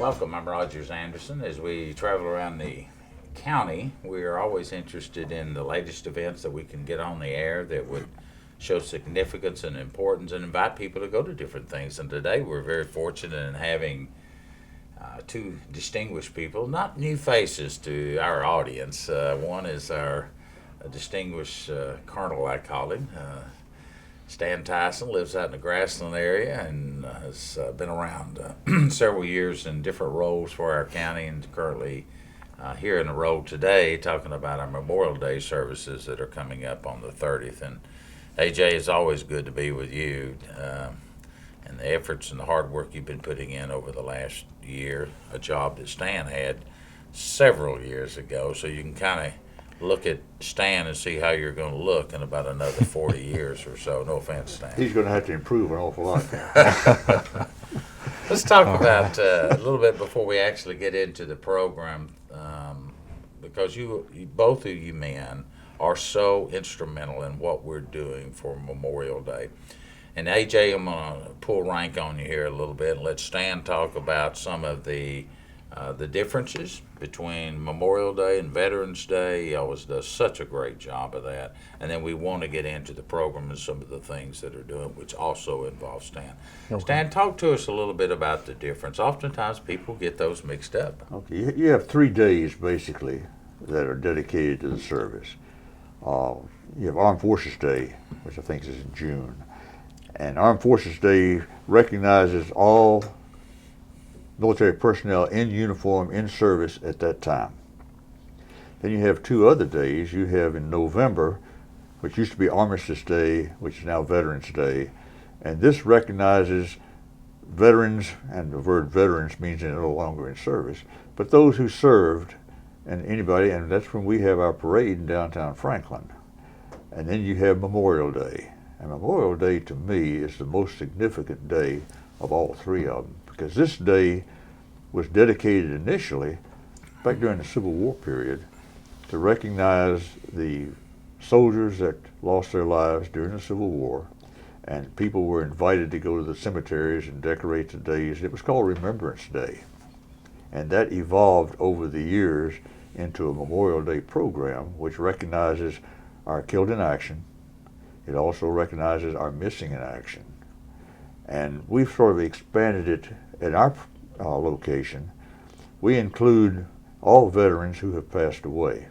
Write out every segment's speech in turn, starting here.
Welcome, I'm Rogers Anderson. As we travel around the county, we are always interested in the latest events that we can get on the air that would show significance and importance and invite people to go to different things. And today we're very fortunate in having two distinguished people, not new faces to our audience. One is our distinguished colonel, I call him. Stan Tyson lives out in the Grassland area and has been around several years in different roles for our county, and currently here in the role today talking about our Memorial Day services that are coming up on the 30th. And AJ, it's always good to be with you, and the efforts and the hard work you've been putting in over the last year, a job that Stan had several years ago, so you can kind of look at Stan and see how you're going to look in about another 40 years or so. No offense, Stan. He's going to have to improve an awful lot. Let's talk about a little bit before we actually get into the program, because you both of you men are so instrumental in what we're doing for Memorial Day. And AJ, I'm going to pull rank on you here a little bit and let Stan talk about some of the differences between Memorial Day and Veterans Day. He always does such a great job of that. And then we want to get into the program and some of the things that are doing, which also involves Stan. Okay. Stan, talk to us a little bit about the difference. Oftentimes people get those mixed up. Okay, you have 3 days basically that are dedicated to the service. You have Armed Forces Day, which I think is in June. And Armed Forces Day recognizes all military personnel in uniform in service at that time. Then you have 2 other days. You have in November, which used to be Armistice Day, which is now Veterans Day, and this recognizes veterans, and the word veterans means they're no longer in service, but those who served, and anybody, and that's when we have our parade in downtown Franklin. And then you have Memorial Day, and Memorial Day to me is the most significant day of all 3 of them, because this day was dedicated initially, back during the Civil War period, to recognize the soldiers that lost their lives during the Civil War, and people were invited to go to the cemeteries and decorate the days. It was called Remembrance Day, and that evolved over the years into a Memorial Day program which recognizes our killed in action. It also recognizes our missing in action. And we've sort of expanded it at our location. We include all veterans who have passed away.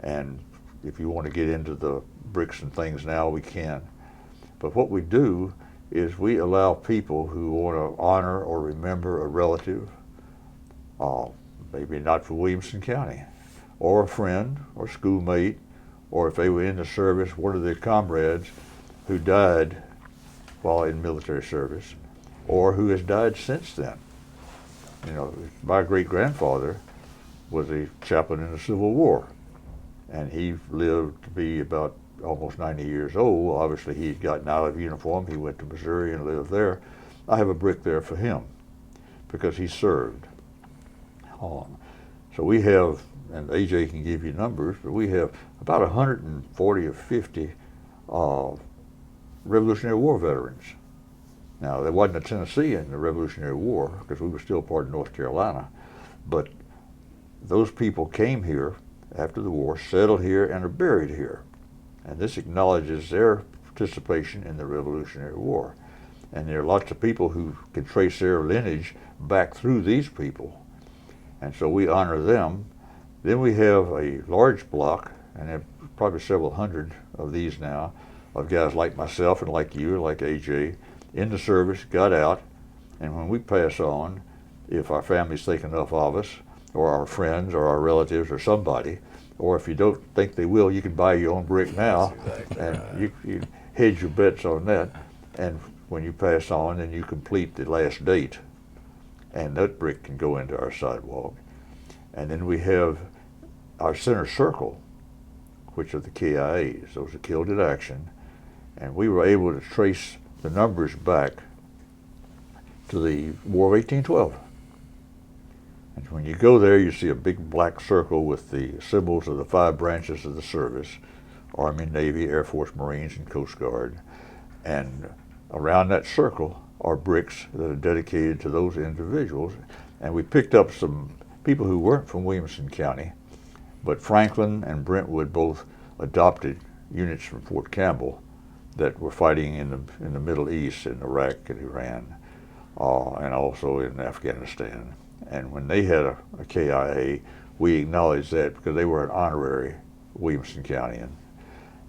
And if you want to get into the bricks and things now, we can. But what we do is we allow people who want to honor or remember a relative, maybe not for Williamson County, or a friend or schoolmate, or if they were in the service, one of their comrades who died while in military service, or who has died since then. You know, my great-grandfather was a chaplain in the Civil War, and he lived to be about almost 90 years old. Obviously, he'd gotten out of uniform. He went to Missouri and lived there. I have a brick there for him because he served. So we have, and AJ can give you numbers, but we have about 140 or 50 Revolutionary War veterans. Now, there wasn't a Tennessee in the Revolutionary War because we were still part of North Carolina, but those people came here after the war, settled here, and are buried here. And this acknowledges their participation in the Revolutionary War. And there are lots of people who can trace their lineage back through these people. And so we honor them. Then we have a large block, and have probably several hundred of these now, of guys like myself and like you, like AJ, in the service, got out, and when we pass on, if our families think enough of us, or our friends, or our relatives, or somebody, or if you don't think they will, you can buy your own brick now, exactly, and right. you hedge your bets on that, and when you pass on, then you complete the last date, and that brick can go into our sidewalk. And then we have our center circle, which are the KIAs, those are killed in action, and we were able to trace the numbers back to the War of 1812. And when you go there, you see a big black circle with the symbols of the 5 branches of the service, Army, Navy, Air Force, Marines, and Coast Guard. And around that circle are bricks that are dedicated to those individuals. And we picked up some people who weren't from Williamson County, but Franklin and Brentwood both adopted units from Fort Campbell that were fighting in the Middle East, in Iraq and Iran, and also in Afghanistan. And when they had a KIA, we acknowledged that because they were an honorary Williamson Countyan.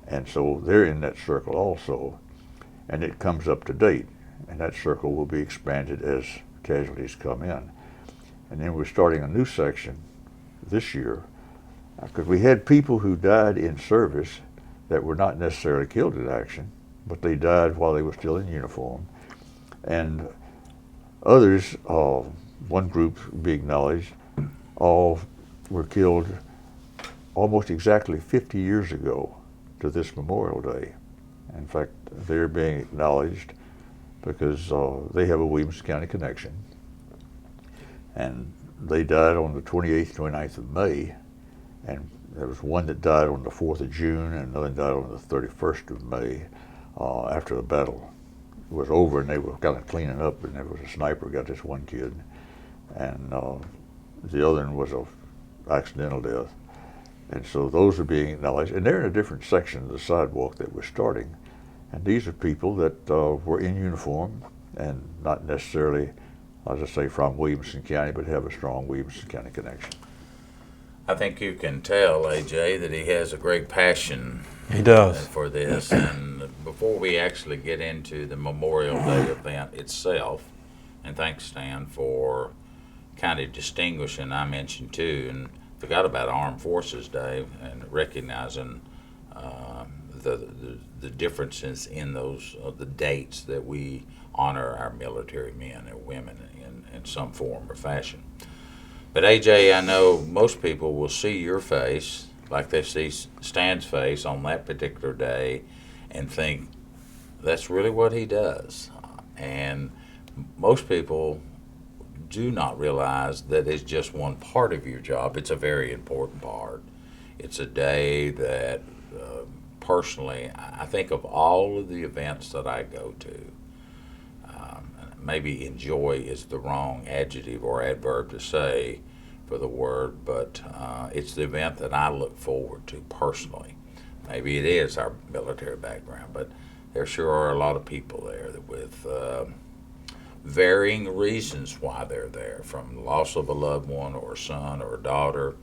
And so they're in that circle also, and it comes up to date. And that circle will be expanded as casualties come in. And then we're starting a new section this year, because we had people who died in service that were not necessarily killed in action, but they died while they were still in uniform. And others, one group be acknowledged, all were killed almost exactly 50 years ago to this Memorial Day. In fact, they're being acknowledged because they have a Williamson County connection. And they died on the 28th, 29th of May, and there was one that died on the 4th of June, and another died on the 31st of May after the battle was over, and they were kind of cleaning up, and there was a sniper got this one kid, and the other one was a accidental death. And so those are being acknowledged, and they're in a different section of the sidewalk that we're starting. And these are people that were in uniform and not necessarily, as I say, from Williamson County, but have a strong Williamson County connection. I think you can tell, AJ, that he has a great passion. He does. For this. And before we actually get into the Memorial Day event itself, and thanks, Stan, for kind of distinguishing, I mentioned too, and forgot about Armed Forces Day and recognizing the differences in those the dates that we honor our military men and women in some form or fashion. But AJ, I know most people will see your face like they see Stan's face on that particular day and think that's really what he does. And most people do not realize that it's just one part of your job. It's a very important part. It's a day that personally, I think of all of the events that I go to, maybe enjoy is the wrong adjective or adverb to say for the word, but it's the event that I look forward to personally. Maybe it is our military background, but there sure are a lot of people there that with varying reasons why they're there, from loss of a loved one or a son or a daughter,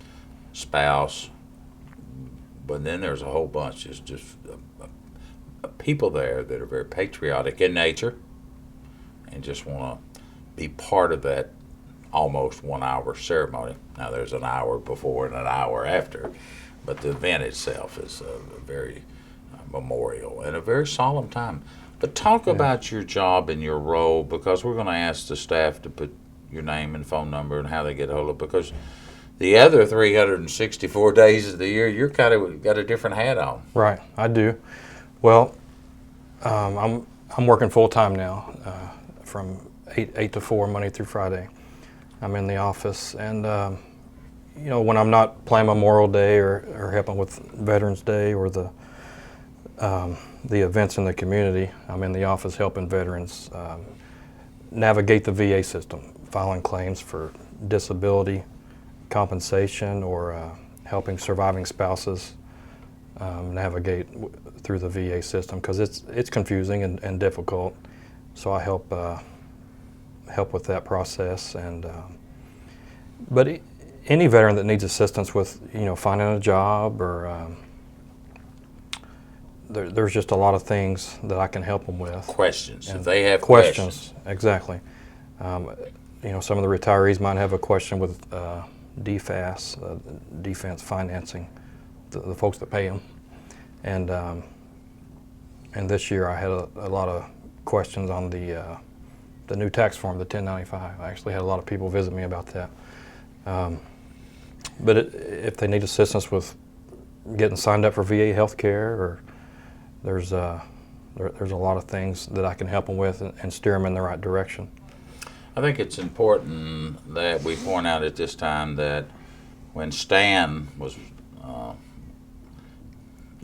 spouse. But then there's a whole bunch. There's just people there that are very patriotic in nature and just want to be part of that almost 1 hour ceremony. Now there's an hour before and an hour after, but the event itself is a very memorial and a very solemn time. But talk about your job and your role, because we're going to ask the staff to put your name and phone number and how they get a hold of it, because the other 364 days of the year, you're kind of got a different hat on. Right, I do. Well, I'm working full time now, from 8 to 4 Monday through Friday. I'm in the office, and you know, when I'm not playing Memorial Day or helping with Veterans Day or the events in the community, I'm in the office helping veterans navigate the VA system, filing claims for disability compensation, or helping surviving spouses navigate through the VA system, because it's confusing and difficult. So I help with that process, and but any veteran that needs assistance with finding a job, or there's just a lot of things that I can help them with. Questions, and if they have questions. Exactly. Some of the retirees might have a question with DFAS, defense financing, the folks that pay them, and this year I had a lot of questions on the new tax form, the 1095. I actually had a lot of people visit me about that. But if they need assistance with getting signed up for VA health care, or there's a lot of things that I can help them with and steer them in the right direction. I think it's important that we point out at this time that when Stan was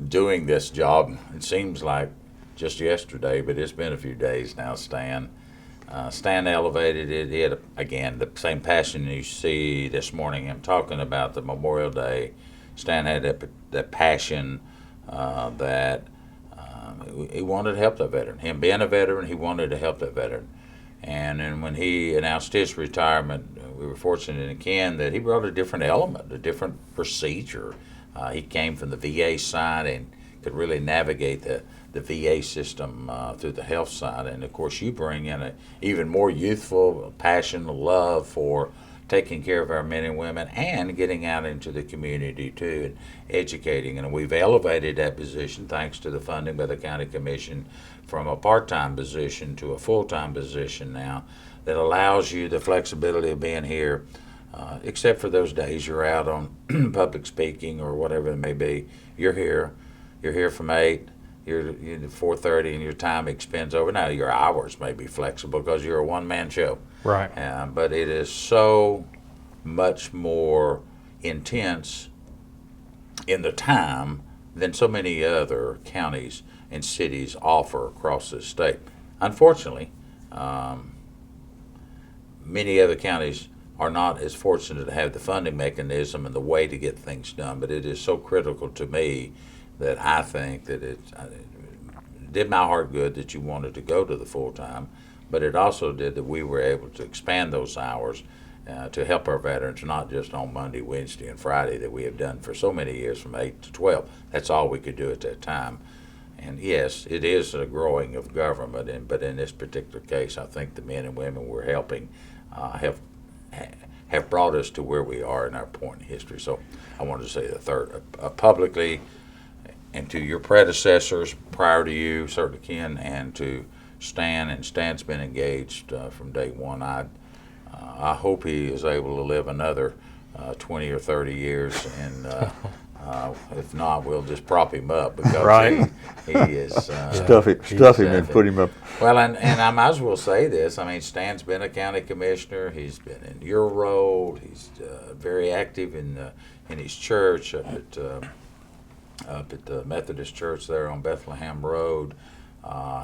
doing this job, it seems like just yesterday, but it's been a few days now, Stan, Stan elevated it. He had, again, the same passion you see this morning. I'm talking about the Memorial Day. Stan had that passion that he wanted to help that veteran. Him being a veteran, he wanted to help that veteran. And then when he announced his retirement, we were fortunate again that he brought a different element, a different procedure. He came from the VA side and could really navigate the VA system through the health side. And of course, you bring in an even more youthful passion, love for taking care of our men and women and getting out into the community too and educating. And we've elevated that position thanks to the funding by the county commission from a part-time position to a full-time position now that allows you the flexibility of being here, except for those days you're out on public speaking or whatever it may be. You're here from 8, you're 4:30, and your time expends over. Now your hours may be flexible because you're a one-man show. Right. But it is so much more intense in the time than so many other counties and cities offer across the state. Unfortunately, many other counties are not as fortunate to have the funding mechanism and the way to get things done, but it is so critical to me that I think that it did my heart good that you wanted to go to the full-time, but it also did that we were able to expand those hours to help our veterans, not just on Monday, Wednesday, and Friday that we have done for so many years from 8 to 12. That's all we could do at that time. And yes, it is a growing of government, but in this particular case, I think the men and women we're helping have brought us to where we are in our point in history. So I wanted to say the third, publicly, and to your predecessors prior to you, certainly Ken, and to Stan, and Stan's been engaged from day one. I hope he is able to live another 20 or 30 years, and if not, we'll just prop him up because Right. he is Stuff him and put him up. well, and I might as well say this. I mean, Stan's been a county commissioner. He's been in your role. He's very active in his church up at the Methodist Church there on Bethlehem Road.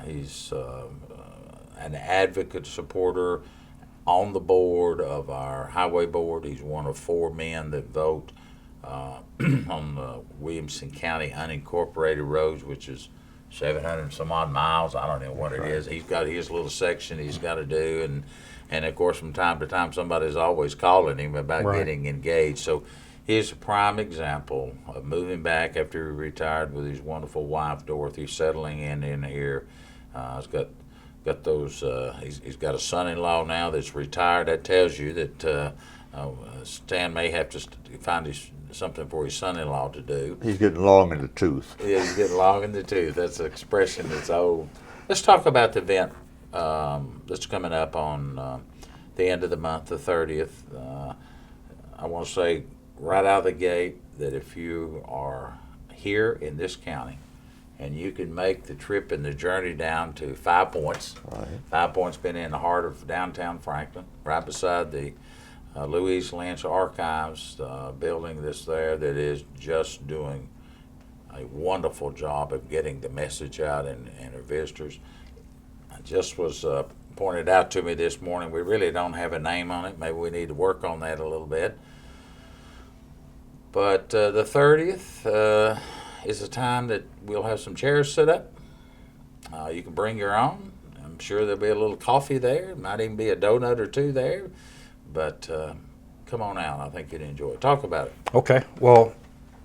He's an advocate supporter on the board of our highway board. He's one of 4 men that vote on the Williamson County unincorporated roads, which is 700 some odd miles. I don't know what it is. He's got his little section he's got to do, and of course from time to time somebody's always calling him about Right. getting engaged. So he's a prime example of moving back after he retired with his wonderful wife Dorothy, settling in here. He's got those. He's got a son-in-law now that's retired. That tells you that Stan may have to find something for his son-in-law to do. He's getting long in the tooth. Yeah, he's getting long in the tooth. That's an expression that's old. Let's talk about the event that's coming up on the end of the month, the 30th. I want to say right out of the gate that if you are here in this county and you can make the trip and the journey down to 5 Points. Right. 5 Points been in the heart of downtown Franklin, right beside the Louise Lynch Archives building that's there that is just doing a wonderful job of getting the message out and our visitors. It just was pointed out to me this morning, we really don't have a name on it. Maybe we need to work on that a little bit. But the 30th is a time that we'll have some chairs set up. You can bring your own. I'm sure there'll be a little coffee there. Might even be a donut or two there. But come on out. I think you'd enjoy it. Talk about it. Okay. Well,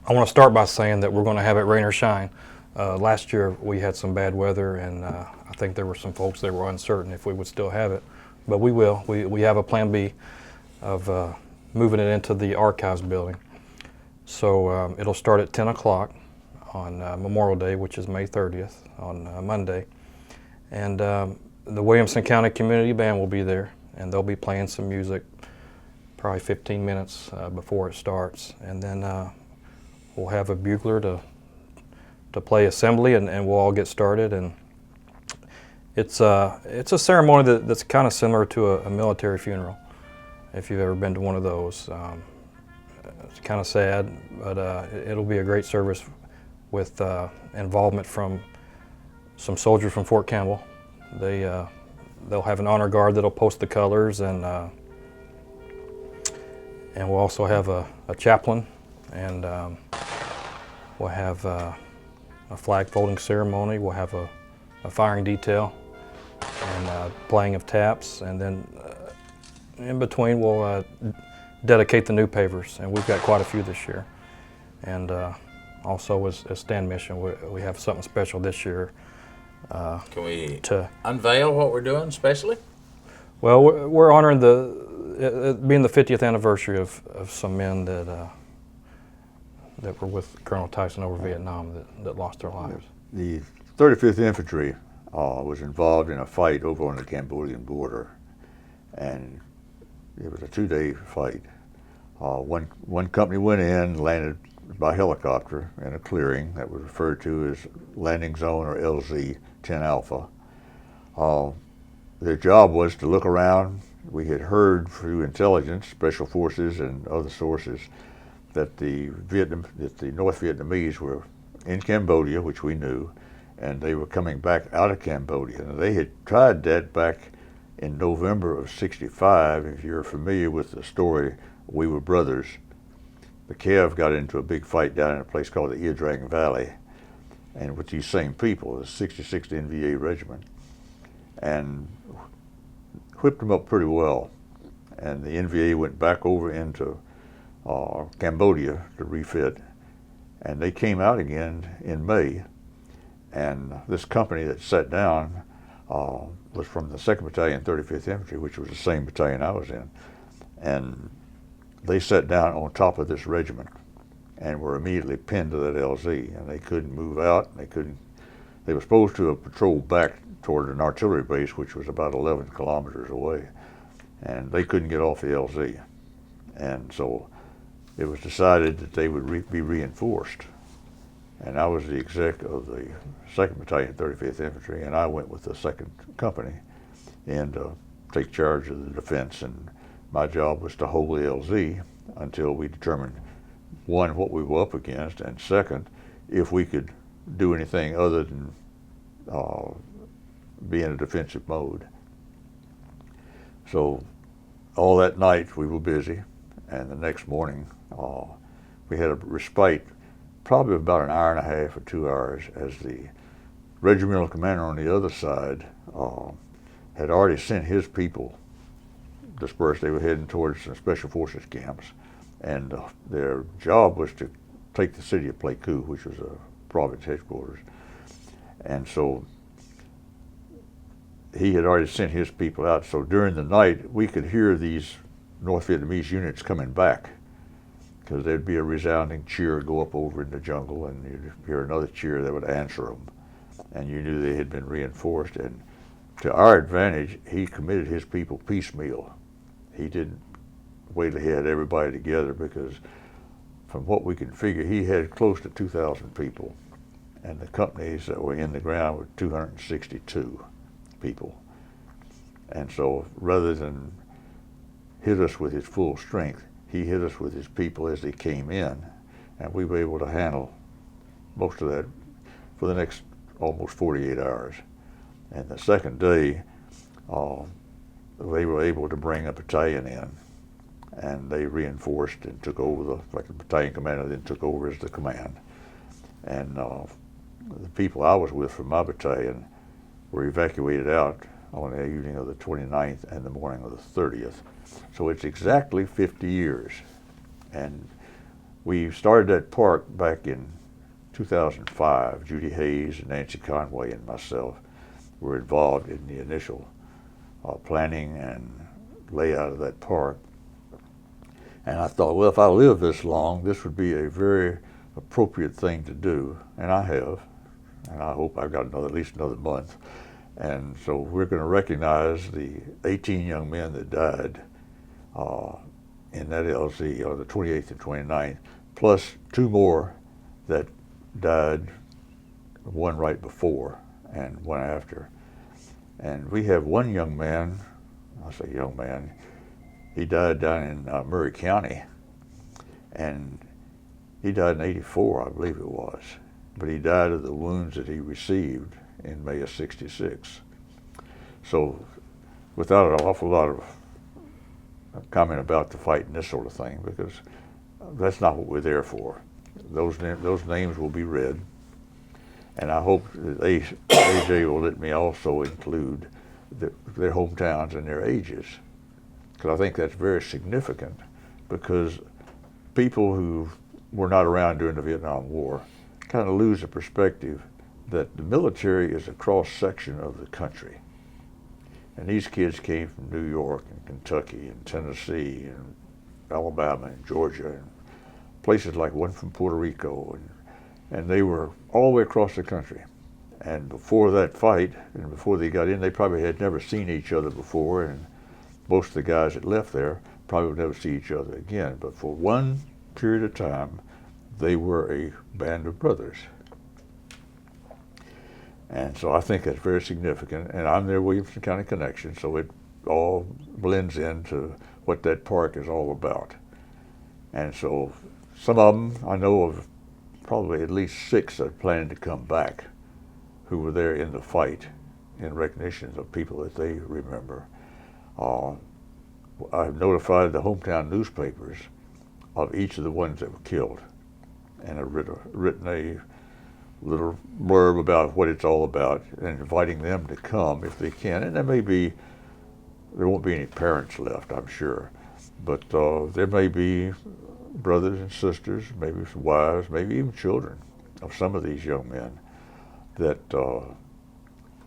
I want to start by saying that we're going to have it rain or shine. Last year we had some bad weather, and I think there were some folks that were uncertain if we would still have it. But we will. We have a plan B of moving it into the Archives building. So it'll start at 10 o'clock on Memorial Day, which is May 30th, on Monday. And the Williamson County Community Band will be there, and they'll be playing some music probably 15 minutes before it starts. And then we'll have a bugler to play assembly, and we'll all get started. And it's a ceremony that's kind of similar to a military funeral, if you've ever been to one of those. It's kind of sad, but it'll be a great service with involvement from some soldiers from Fort Campbell. they'll have an honor guard that'll post the colors, and we'll also have a chaplain, and we'll have a flag folding ceremony. We'll have a firing detail and playing of taps, and then in between we'll dedicate the new pavers, and we've got quite a few this year. And also as Stand Mission, we have something special this year. Can we unveil what we're doing specially? Well, we're honoring being the 50th anniversary of some men that were with Colonel Tyson over Vietnam that lost their lives. The 35th Infantry was involved in a fight over on the Cambodian border, and it was a 2-day fight. One company went in, landed by helicopter in a clearing that was referred to as Landing Zone, or LZ 10 Alpha. Their job was to look around. We had heard through intelligence, special forces, and other sources that the North Vietnamese were in Cambodia, which we knew, and they were coming back out of Cambodia. And they had tried that back in November of '65. If you're familiar with the story, We Were Brothers, the Cav got into a big fight down in a place called the Ia Drang Valley, and with these same people, the 66th NVA Regiment, and whipped them up pretty well. And the NVA went back over into Cambodia to refit, and they came out again in May. And this company that sat down was from the 2nd Battalion, 35th Infantry, which was the same battalion I was in. And they sat down on top of this regiment and were immediately pinned to that LZ, and they couldn't move out. They were supposed to have patrolled back toward an artillery base, which was about 11 kilometers away, and they couldn't get off the LZ. And so it was decided that they would be reinforced. And I was the exec of the 2nd Battalion, 35th Infantry, and I went with the 2nd Company and take charge of the defense. And my job was to hold the LZ until we determined, one, what we were up against, and second, if we could do anything other than be in a defensive mode. So all that night we were busy, and the next morning we had a respite, probably about an hour and a half or 2 hours, as the regimental commander on the other side had already sent his people dispersed. They were heading towards some special forces camps, and their job was to take the city of Pleiku, which was a province headquarters. And so he had already sent his people out. So during the night, we could hear these North Vietnamese units coming back, because there'd be a resounding cheer go up over in the jungle, and you'd hear another cheer that would answer them. And you knew they had been reinforced. And to our advantage, he committed his people piecemeal. He didn't wait till he had everybody together, because from what we can figure, he had close to 2,000 people. And the companies that were in the ground were 262 people. And so rather than hit us with his full strength, he hit us with his people as they came in, and we were able to handle most of that for the next almost 48 hours. And the second day, they were able to bring a battalion in, and they reinforced and took over the battalion commander then took over as the command. And the people I was with from my battalion were evacuated out on the evening of the 29th and the morning of the 30th. So it's exactly 50 years. And we started that park back in 2005. Judy Hayes and Nancy Conway and myself were involved in the initial planning and layout of that park. And I thought, well, if I live this long, this would be a very appropriate thing to do. And I have. And I hope I've got at least another month. And so we're going to recognize the 18 young men that died in that LZ on the 28th and 29th, plus 2 more that died, one right before and one after. And we have one young man, I say young man, he died down in Murray County, and he died in '84, I believe it was, but he died of the wounds that he received in May of '66. So without an awful lot of comment about the fight and this sort of thing, because that's not what we're there for. Those names will be read, and I hope that AJ will let me also include their hometowns and their ages, because I think that's very significant, because people who were not around during the Vietnam War kind of lose the perspective that the military is a cross-section of the country. And these kids came from New York and Kentucky and Tennessee and Alabama and Georgia and places like one from Puerto Rico, and they were all the way across the country. And before that fight, and before they got in, they probably had never seen each other before, and most of the guys that left there probably would never see each other again. But for one period of time, they were a band of brothers. And so I think that's very significant. And I'm their Williamson County connection, so it all blends into what that park is all about. And so some of them, I know of probably at least 6 that are planning to come back who were there in the fight in recognition of people that they remember. I've notified the hometown newspapers of each of the ones that were killed, and I've written a little blurb about what it's all about and inviting them to come if they can. And there won't be any parents left, I'm sure, but there may be brothers and sisters, maybe some wives, maybe even children of some of these young men that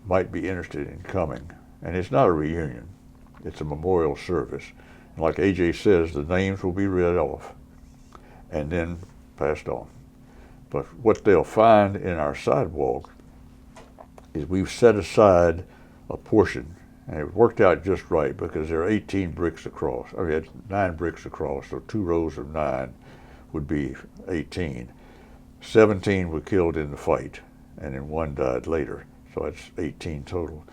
might be interested in coming. And it's not a reunion, it's a memorial service. And like AJ says, the names will be read off and then passed on. But what they'll find in our sidewalk is we've set aside a portion, and it worked out just right because there are 18 bricks across. I mean, it's 9 bricks across, so 2 rows of 9 would be 18. 17 were killed in the fight, and then 1 died later, so that's 18 total.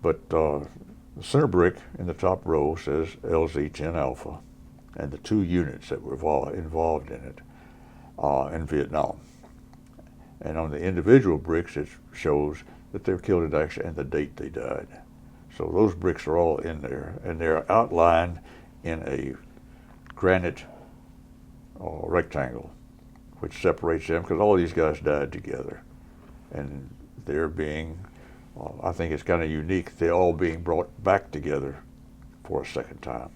But the center brick in the top row says LZ-10 Alpha, and the 2 units that were involved in it in Vietnam. And on the individual bricks, it shows that they were killed in action and the date they died. So those bricks are all in there, and they're outlined in a granite rectangle, which separates them, because all these guys died together. And they're being, I think it's kind of unique, they're all being brought back together for a second time.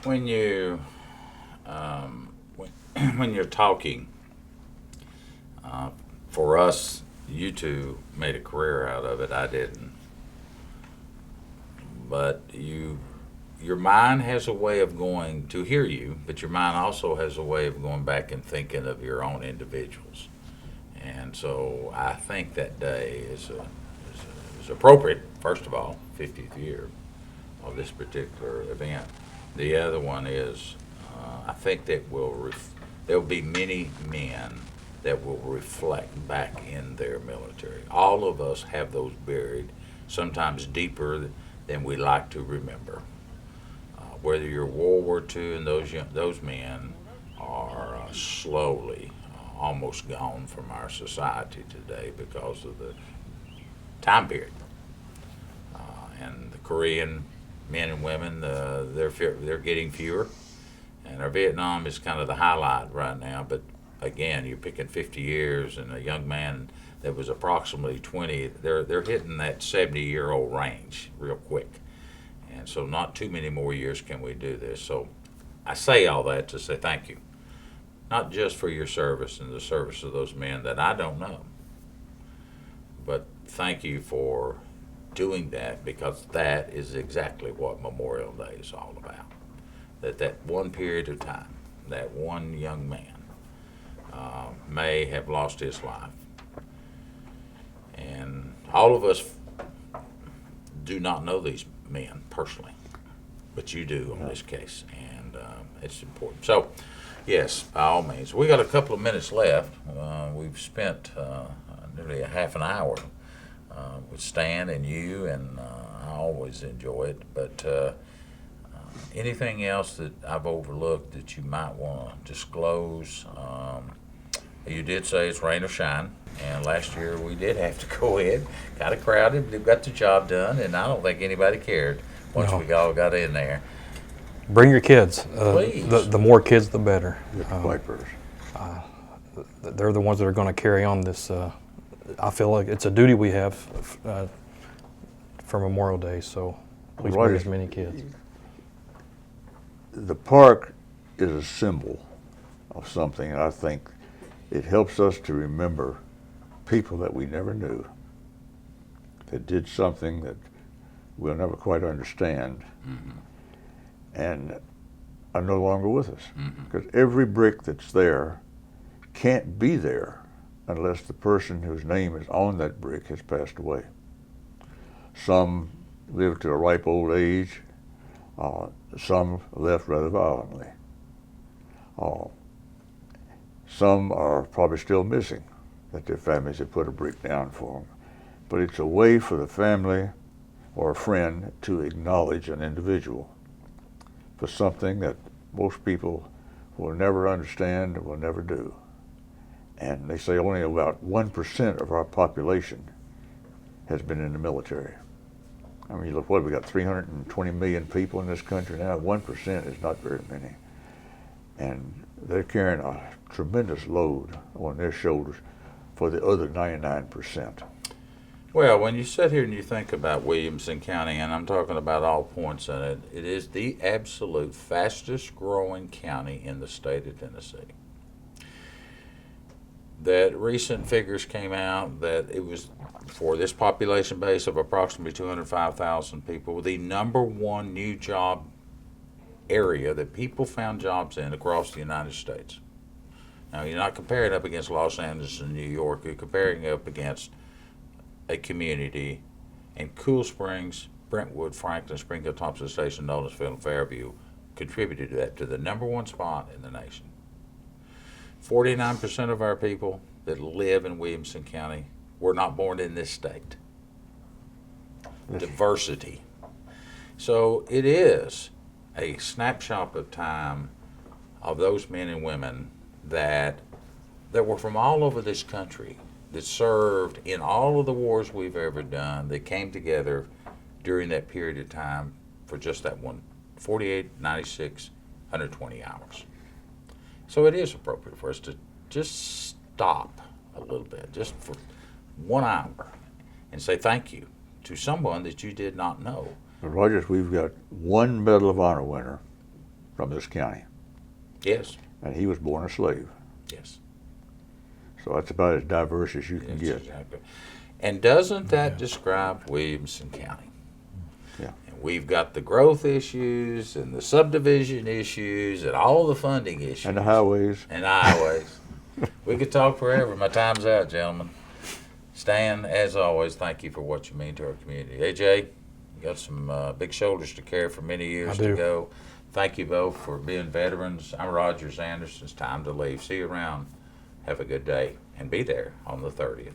When you when you're talking, for us, you two made a career out of it. I didn't. But your mind has a way of going to hear you, but your mind also has a way of going back and thinking of your own individuals. And so I think that day is appropriate, first of all, 50th year of this particular event. The other one is, I think that there'll be many men that will reflect back in their military. All of us have those buried, sometimes deeper than we like to remember. Whether you're World War II and those men are slowly almost gone from our society today because of the time period. And the Korean men and women, they're getting fewer. And our Vietnam is kind of the highlight right now, but again, you're picking 50 years, and a young man that was approximately 20, they're hitting that 70-year-old range real quick. And so not too many more years can we do this. So I say all that to say thank you, not just for your service and the service of those men that I don't know, but thank you for doing that, because that is exactly what Memorial Day is all about. That one period of time, that one young man may have lost his life. And all of us do not know these men personally, but you do on this case, and it's important. So, yes, by all means. We got a couple of minutes left. We've spent nearly a half an hour with Stan and you, and I always enjoy it, but anything else that I've overlooked that you might want to disclose You did say it's rain or shine, and last year we did have to go in. Got it crowded, but got the job done, and I don't think anybody cared once No. we all got in there. Bring your kids. Please. The more kids, the better. Get the wipers. They're the ones that are going to carry on this. I feel like it's a duty we have for Memorial Day, so please Right. bring as many kids. The park is a symbol of something, and I think it helps us to remember people that we never knew that did something that we'll never quite understand and are no longer with us. Because every brick that's there can't be there unless the person whose name is on that brick has passed away. Some lived to a ripe old age. Some left rather violently. Some are probably still missing, that their families have put a brick down for them. But it's a way for the family or a friend to acknowledge an individual for something that most people will never understand or will never do. And they say only about 1% of our population has been in the military. I mean, you look, we got 320 million people in this country now. 1% is not very many. And they're carrying a tremendous load on their shoulders for the other 99%. Well, when you sit here and you think about Williamson County, and I'm talking about all points in it, it is the absolute fastest growing county in the state of Tennessee. That recent figures came out that it was, for this population base of approximately 205,000 people, the #1 new job area that people found jobs in across the United States. Now, you're not comparing up against Los Angeles and New York, you're comparing up against a community in Cool Springs, Brentwood, Franklin, Springfield, Thompson Station, Nolensville, and Fairview contributed to that, to the #1 spot in the nation. 49% of our people that live in Williamson County were not born in this state. Diversity. So it is a snapshot of time of those men and women that were from all over this country, that served in all of the wars we've ever done, that came together during that period of time for just that one, 48, 96, 120 hours. So it is appropriate for us to just stop a little bit, just for 1 hour, and say thank you to someone that you did not know. Rogers, we've got one Medal of Honor winner from this county, Yes, and he was born a slave. yes. So that's about as diverse as you can Yes, get. exactly. And doesn't that describe Williamson County? Yeah. And we've got the growth issues and the subdivision issues and all the funding issues. And the highways. And the highways. We could talk forever. My time's out, gentlemen. Stan, as always, thank you for what you mean to our community. AJ, you got some big shoulders to carry for many years I to do. go. Thank you both for being veterans. I'm Rogers Anderson. It's time to leave. See you around. Have a good day, and be there on the 30th.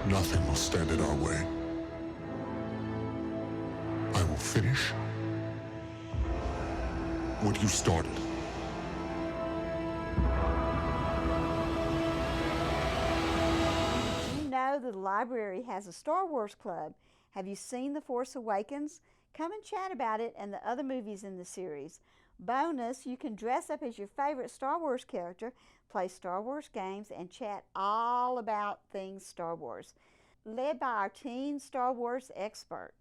Nothing will stand in our way. I will finish what you started. You know the library has a Star Wars club. Have you seen The Force Awakens? Come and chat about it and the other movies in the series. Bonus, you can dress up as your favorite Star Wars character, play Star Wars games, and chat all about things Star Wars. Led by our teen Star Wars expert.